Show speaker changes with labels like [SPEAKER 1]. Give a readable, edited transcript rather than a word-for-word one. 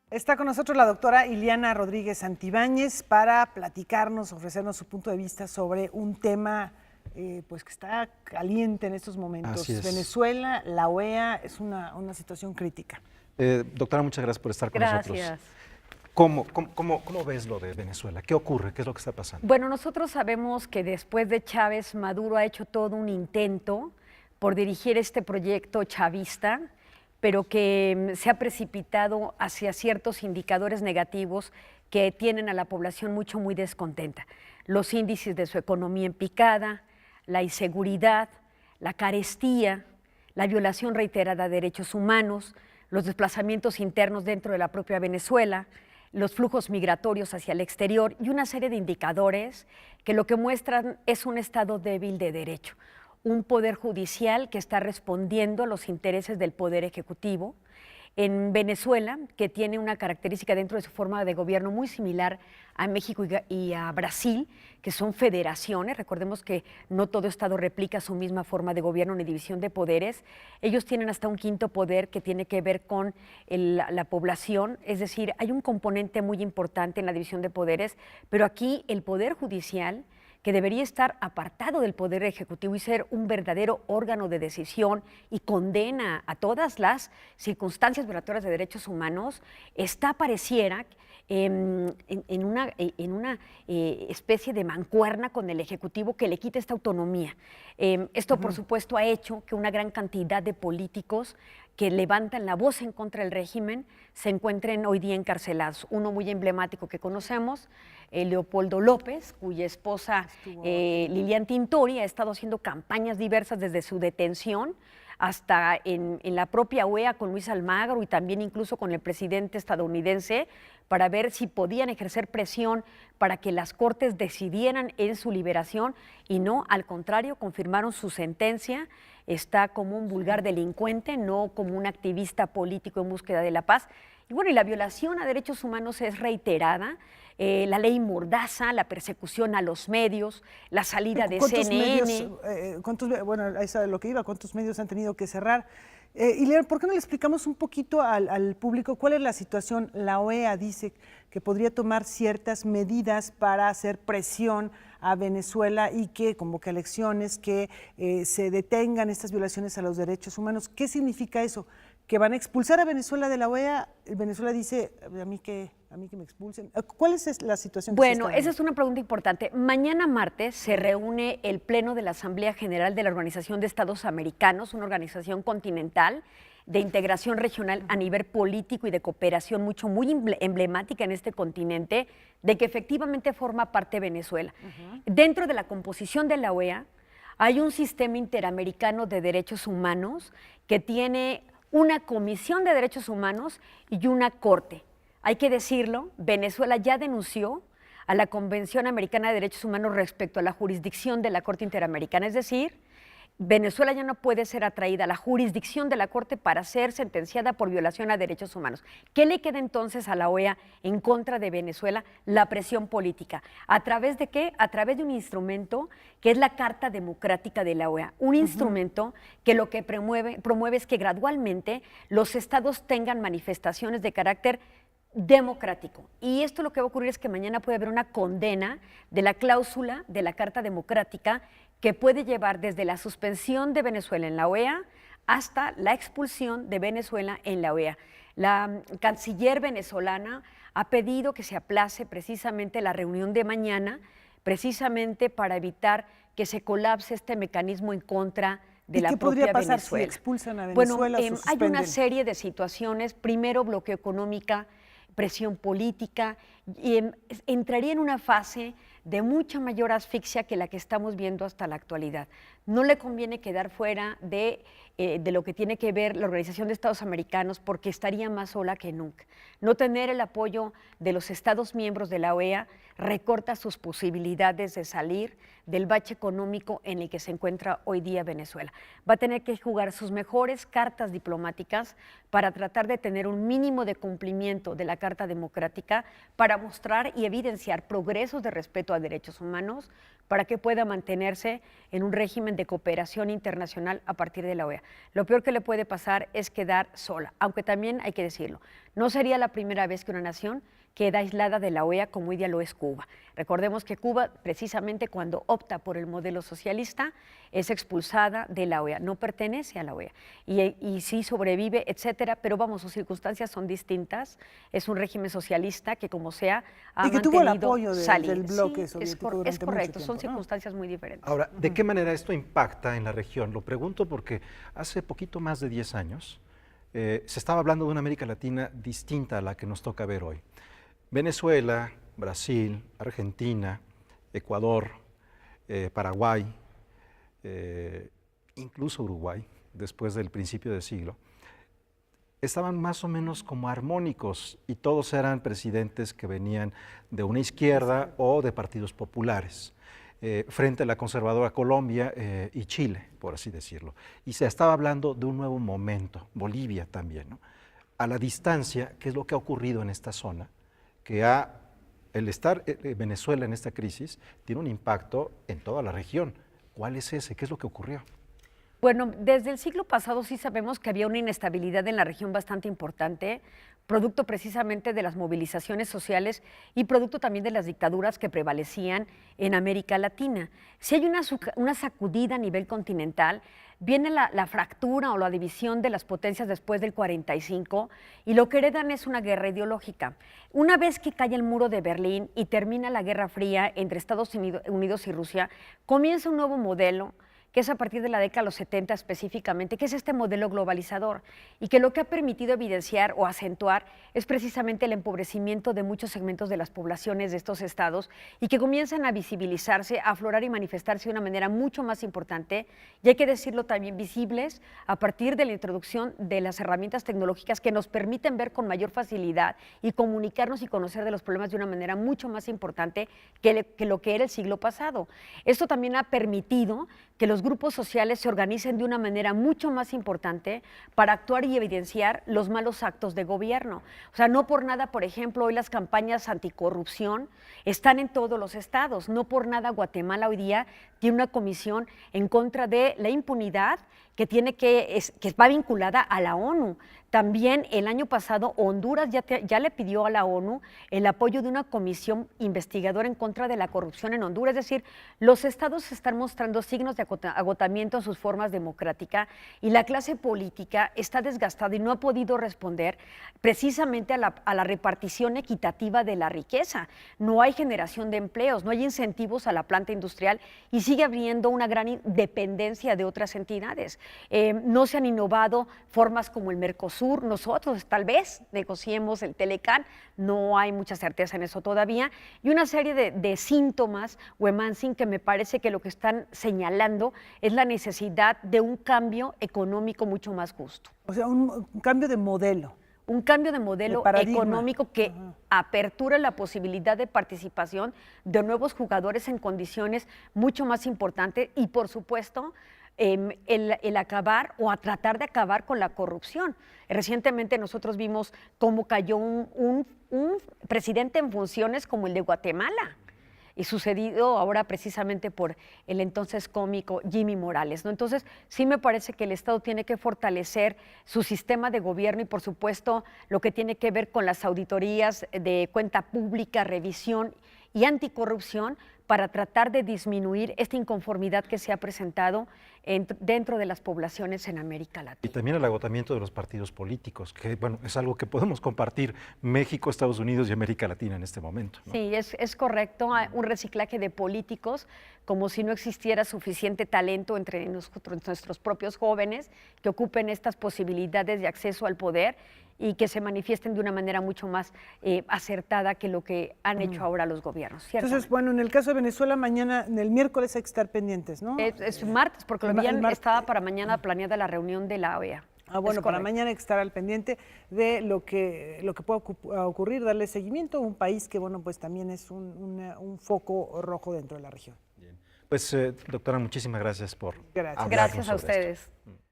[SPEAKER 1] Está con nosotros la doctora Iliana Rodríguez Santibáñez para platicarnos, ofrecernos su punto de vista sobre un tema pues que está caliente en estos momentos.
[SPEAKER 2] Así es.
[SPEAKER 1] Venezuela, la OEA, es una situación crítica.
[SPEAKER 2] Doctora, muchas gracias por estar con nosotros.
[SPEAKER 3] Gracias.
[SPEAKER 2] ¿Cómo ves lo de Venezuela? ¿Qué ocurre? ¿Qué es lo que está pasando?
[SPEAKER 3] Bueno, nosotros sabemos que después de Chávez, Maduro ha hecho todo un intento por dirigir este proyecto chavista, pero que se ha precipitado hacia ciertos indicadores negativos que tienen a la población muy descontenta. Los índices de su economía en picada, la inseguridad, la carestía, la violación reiterada de derechos humanos, los desplazamientos internos dentro de la propia Venezuela, los flujos migratorios hacia el exterior y una serie de indicadores que lo que muestran es un estado débil de derecho, un poder judicial que está respondiendo a los intereses del poder ejecutivo. En Venezuela, que tiene una característica dentro de su forma de gobierno muy similar a México y a Brasil, que son federaciones. Recordemos que no todo estado replica su misma forma de gobierno ni división de poderes. Ellos tienen hasta un quinto poder que tiene que ver con la población, es decir, hay un componente muy importante en la división de poderes, pero aquí el poder judicial, que debería estar apartado del Poder Ejecutivo y ser un verdadero órgano de decisión y condena a todas las circunstancias violatorias de derechos humanos, pareciera en una especie de mancuerna con el Ejecutivo que le quita esta autonomía. Esto, por supuesto, ha hecho que una gran cantidad de políticos que levantan la voz en contra del régimen se encuentren hoy día encarcelados. Uno muy emblemático que conocemos, Leopoldo López, cuya esposa Lilian Tintori ha estado haciendo campañas diversas desde su detención hasta en la propia OEA con Luis Almagro y también incluso con el presidente estadounidense para ver si podían ejercer presión para que las cortes decidieran en su liberación y no, al contrario, confirmaron su sentencia. Está como un vulgar delincuente, no como un activista político en búsqueda de la paz. Y bueno, y la violación a derechos humanos es reiterada. La ley Mordaza, la persecución a los medios, la salida de CNN.
[SPEAKER 1] Bueno, ahí sabe lo que iba, ¿cuántos medios han tenido que cerrar? Iliana, ¿por qué no le explicamos un poquito al público cuál es la situación? La OEA dice que podría tomar ciertas medidas para hacer presión a Venezuela y que convoque elecciones, que se detengan estas violaciones a los derechos humanos. ¿Qué significa eso? ¿Que van a expulsar a Venezuela de la OEA? Venezuela dice, a mí que me expulsen. ¿Cuál es la situación?
[SPEAKER 3] Bueno, esa es una pregunta importante. Mañana martes se reúne el Pleno de la Asamblea General de la Organización de Estados Americanos, una organización continental de integración regional a nivel político y de cooperación muy emblemática en este continente, de que efectivamente forma parte Venezuela. Dentro de la composición de la OEA hay un sistema interamericano de derechos humanos que tiene una comisión de derechos humanos y una corte. Hay que decirlo, Venezuela ya denunció a la Convención Americana de Derechos Humanos respecto a la jurisdicción de la Corte Interamericana, es decir, Venezuela ya no puede ser atraída a la jurisdicción de la Corte para ser sentenciada por violación a derechos humanos. ¿Qué le queda entonces a la OEA en contra de Venezuela? La presión política. ¿A través de qué? A través de un instrumento que es la Carta Democrática de la OEA, un instrumento que lo que promueve es que gradualmente los estados tengan manifestaciones de carácter democrático. Y esto lo que va a ocurrir es que mañana puede haber una condena de la cláusula de la Carta Democrática que puede llevar desde la suspensión de Venezuela en la OEA hasta la expulsión de Venezuela en la OEA. La canciller venezolana ha pedido que se aplace precisamente la reunión de mañana, precisamente para evitar que se colapse este mecanismo en contra de la propia Venezuela.
[SPEAKER 1] ¿Qué podría pasar si expulsan a Venezuela?
[SPEAKER 3] Bueno, hay una serie de situaciones. Primero, bloqueo económica, presión política, y entraría en una fase de mucha mayor asfixia que la que estamos viendo hasta la actualidad. No le conviene quedar fuera de lo que tiene que ver la Organización de Estados Americanos porque estaría más sola que nunca. No tener el apoyo de los Estados miembros de la OEA recorta sus posibilidades de salir del bache económico en el que se encuentra hoy día Venezuela. Va a tener que jugar sus mejores cartas diplomáticas para tratar de tener un mínimo de cumplimiento de la Carta Democrática para mostrar y evidenciar progresos de respeto a derechos humanos, para que pueda mantenerse en un régimen de cooperación internacional a partir de la OEA. Lo peor que le puede pasar es quedar sola, aunque también hay que decirlo, no sería la primera vez que una nación queda aislada de la OEA como hoy día lo es Cuba. Recordemos que Cuba, precisamente cuando opta por el modelo socialista, es expulsada de la OEA, no pertenece a la OEA y sí sobrevive, etcétera, pero vamos, sus circunstancias son distintas. Es un régimen socialista que como sea ha
[SPEAKER 1] y que tuvo el
[SPEAKER 3] mantenido
[SPEAKER 1] apoyo
[SPEAKER 3] salir.
[SPEAKER 1] del bloque
[SPEAKER 3] Sí,
[SPEAKER 1] soviético
[SPEAKER 3] es
[SPEAKER 1] durante
[SPEAKER 3] correcto,
[SPEAKER 1] mucho
[SPEAKER 3] son
[SPEAKER 1] tiempo, ¿no?
[SPEAKER 3] circunstancias muy diferentes.
[SPEAKER 2] Ahora, ¿de qué manera esto impacta en la región? Lo pregunto porque hace poquito más de 10 años se estaba hablando de una América Latina distinta a la que nos toca ver hoy. Venezuela, Brasil, Argentina, Ecuador, Paraguay, incluso Uruguay, después del principio del siglo, estaban más o menos como armónicos y todos eran presidentes que venían de una izquierda o de partidos populares, frente a la conservadora Colombia y Chile, por así decirlo. Y se estaba hablando de un nuevo momento, Bolivia también, ¿no? A la distancia, ¿qué es lo que ha ocurrido en esta zona? Que el estar Venezuela en esta crisis tiene un impacto en toda la región. ¿Cuál es ese? ¿Qué es lo que ocurrió?
[SPEAKER 3] Bueno, desde el siglo pasado sí sabemos que había una inestabilidad en la región bastante importante, producto precisamente de las movilizaciones sociales y producto también de las dictaduras que prevalecían en América Latina. Si hay una sacudida a nivel continental, viene la fractura o la división de las potencias después del 45 y lo que heredan es una guerra ideológica. Una vez que cae el muro de Berlín y termina la Guerra Fría entre Estados Unidos y Rusia, comienza un nuevo modelo que es a partir de la década de los 70 específicamente, que es este modelo globalizador y que lo que ha permitido evidenciar o acentuar es precisamente el empobrecimiento de muchos segmentos de las poblaciones de estos estados y que comienzan a visibilizarse, a aflorar y manifestarse de una manera mucho más importante, y hay que decirlo también visibles, a partir de la introducción de las herramientas tecnológicas que nos permiten ver con mayor facilidad y comunicarnos y conocer de los problemas de una manera mucho más importante que lo que era el siglo pasado. Esto también ha permitido que los grupos sociales se organicen de una manera mucho más importante para actuar y evidenciar los malos actos de gobierno. O sea, no por nada, por ejemplo, hoy las campañas anticorrupción están en todos los estados. No por nada Guatemala hoy día tiene una comisión en contra de la impunidad que va vinculada a la ONU. También el año pasado Honduras ya le pidió a la ONU el apoyo de una comisión investigadora en contra de la corrupción en Honduras. Es decir, los estados están mostrando signos de agotamiento en sus formas democráticas y la clase política está desgastada y no ha podido responder precisamente a la repartición equitativa de la riqueza. No hay generación de empleos, no hay incentivos a la planta industrial y sigue habiendo una gran dependencia de otras entidades. No se han innovado formas como el Mercosur. Nosotros tal vez negociemos el Telecán, no hay mucha certeza en eso todavía, y una serie de síntomas, Wemansing, que me parece que lo que están señalando es la necesidad de un cambio económico mucho más justo.
[SPEAKER 1] O sea, un cambio de modelo.
[SPEAKER 3] Un cambio de modelo económico que apertura la posibilidad de participación de nuevos jugadores en condiciones mucho más importantes y, por supuesto, el acabar o a tratar de acabar con la corrupción. Recientemente nosotros vimos cómo cayó un presidente en funciones como el de Guatemala, y sucedido ahora precisamente por el entonces cómico Jimmy Morales, ¿no? Entonces, sí me parece que el Estado tiene que fortalecer su sistema de gobierno y, por supuesto, lo que tiene que ver con las auditorías de cuenta pública, revisión y anticorrupción para tratar de disminuir esta inconformidad que se ha presentado dentro de las poblaciones en América Latina.
[SPEAKER 2] Y también el agotamiento de los partidos políticos, que bueno, es algo que podemos compartir México, Estados Unidos y América Latina en este momento, ¿no?
[SPEAKER 3] Sí, es correcto, un reciclaje de políticos, como si no existiera suficiente talento entre nuestros propios jóvenes que ocupen estas posibilidades de acceso al poder y que se manifiesten de una manera mucho más acertada que lo que han hecho ahora los gobiernos.
[SPEAKER 1] Entonces, bueno, en el caso de Venezuela, mañana, el miércoles hay que estar pendientes, ¿no?
[SPEAKER 3] Es martes, porque lo habían estaba para mañana planeada la reunión de la OEA.
[SPEAKER 1] Ah, bueno, para mañana hay que estar al pendiente de lo que pueda ocurrir, darle seguimiento a un país que, bueno, pues también es un foco rojo dentro de la región.
[SPEAKER 2] Bien. Pues, doctora, muchísimas gracias por hablarnos
[SPEAKER 3] Gracias a
[SPEAKER 2] sobre esto.
[SPEAKER 3] ustedes.